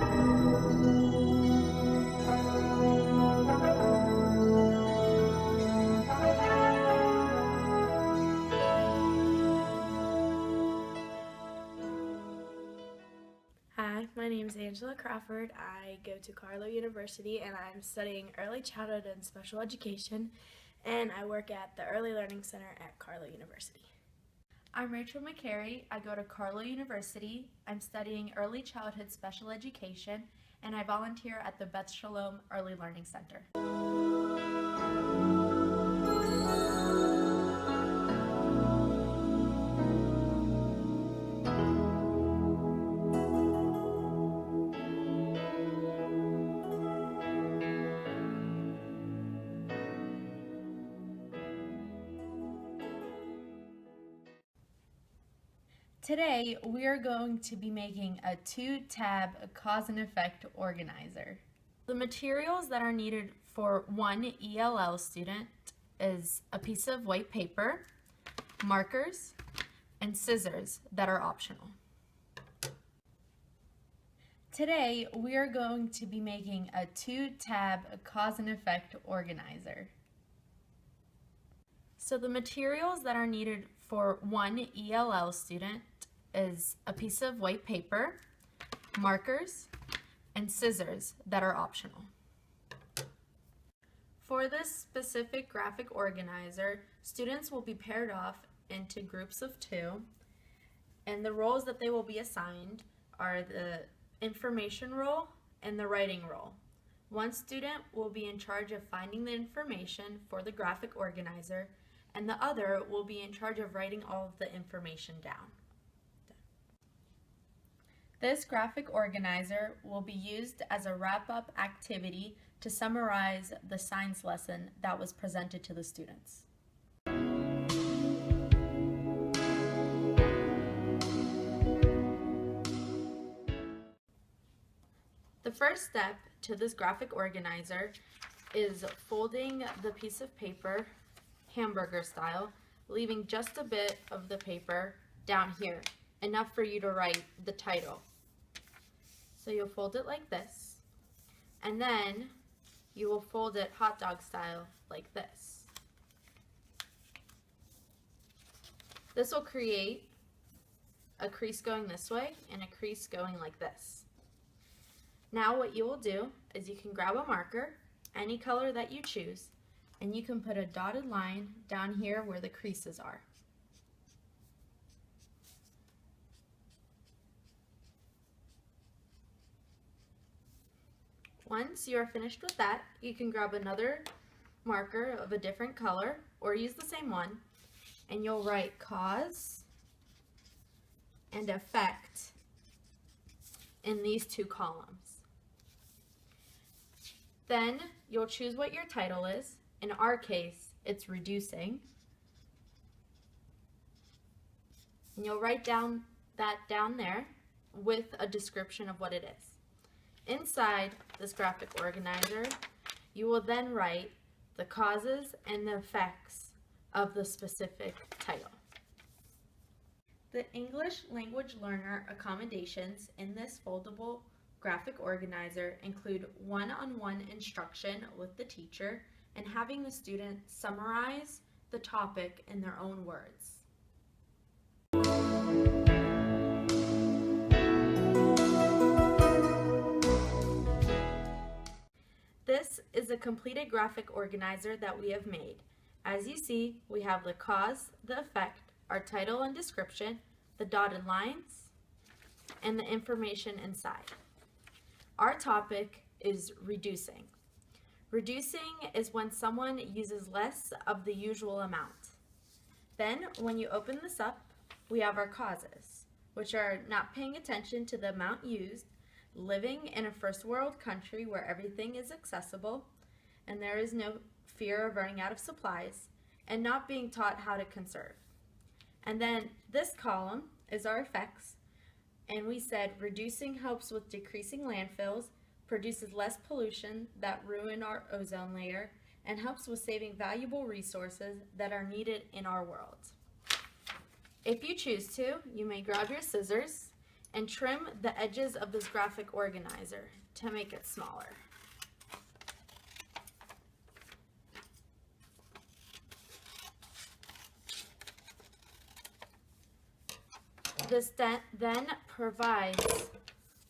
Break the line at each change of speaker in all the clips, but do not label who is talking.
Hi, my name is Crawford. I go to Carlow University and I'm studying early childhood and special education, and I work at the Early Learning Center at Carlow University.
I'm Makary. I go to Carlow University. I'm studying early childhood special education, and I volunteer at the Beth Shalom Early Learning Center. Today, we are going to be making a 2-tab cause and effect organizer. The materials that are needed for one ELL student is a piece of white paper, markers, and scissors that are optional. Today, we are going to be making a 2-tab cause and effect organizer. So the materials that are needed for one ELL student is a piece of white paper, markers, and scissors that are optional. For this specific graphic organizer, students will be paired off into groups of 2, and the roles that they will be assigned are the information role and the writing role. One student will be in charge of finding the information for the graphic organizer, and the other will be in charge of writing all of the information down. This graphic organizer will be used as a wrap-up activity to summarize the science lesson that was presented to the students. The first step to this graphic organizer is folding the piece of paper hamburger style, leaving just a bit of the paper down here, enough for you to write the title. So you'll fold it like this, and then you will fold it hot dog style like this. This will create a crease going this way and a crease going like this. Now what you will do is you can grab a marker, any color that you choose, and you can put a dotted line down here where the creases are. Once you are finished with that, you can grab another marker of a different color or use the same one, and you'll write cause and effect in these 2 columns. Then you'll choose what your title is. In our case, it's reducing. And you'll write down there with a description of what it is. Inside this graphic organizer, you will then write the causes and the effects of the specific title. The English language learner accommodations in this foldable graphic organizer include one-on-one instruction with the teacher and having the student summarize the topic in their own words. This is a completed graphic organizer that we have made. As you see, we have the cause, the effect, our title and description, the dotted lines, and the information inside. Our topic is reducing. Reducing is when someone uses less of the usual amount. Then, when you open this up, we have our causes, which are not paying attention to the amount used, living in a first world country where everything is accessible and there is no fear of running out of supplies, and not being taught how to conserve. And then this column is our effects, and we said reducing helps with decreasing landfills, produces less pollution that ruin our ozone layer, and helps with saving valuable resources that are needed in our world. If you choose to, you may grab your scissors and trim the edges of this graphic organizer to make it smaller. This then provides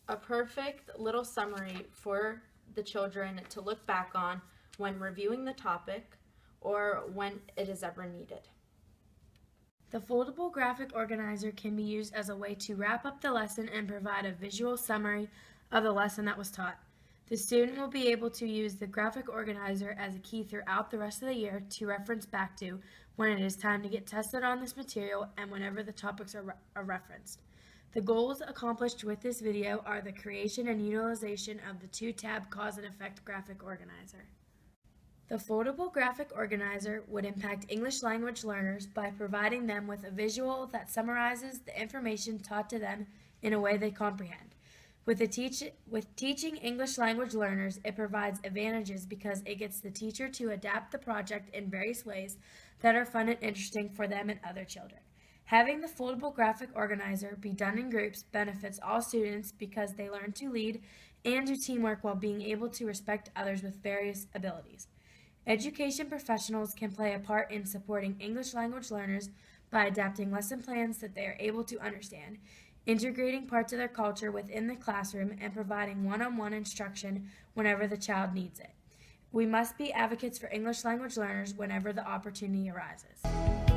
a perfect little summary for the children to look back on when reviewing the topic or when it is ever needed.
The foldable graphic organizer can be used as a way to wrap up the lesson and provide a visual summary of the lesson that was taught. The student will be able to use the graphic organizer as a key throughout the rest of the year to reference back to when it is time to get tested on this material and whenever the topics are referenced. The goals accomplished with this video are the creation and utilization of the 2-tab cause and effect graphic organizer. The foldable graphic organizer would impact English language learners by providing them with a visual that summarizes the information taught to them in a way they comprehend. With teaching English language learners, it provides advantages because it gets the teacher to adapt the project in various ways that are fun and interesting for them and other children. Having the foldable graphic organizer be done in groups benefits all students because they learn to lead and do teamwork while being able to respect others with various abilities. Education professionals can play a part in supporting English language learners by adapting lesson plans that they are able to understand, integrating parts of their culture within the classroom, and providing one-on-one instruction whenever the child needs it. We must be advocates for English language learners whenever the opportunity arises.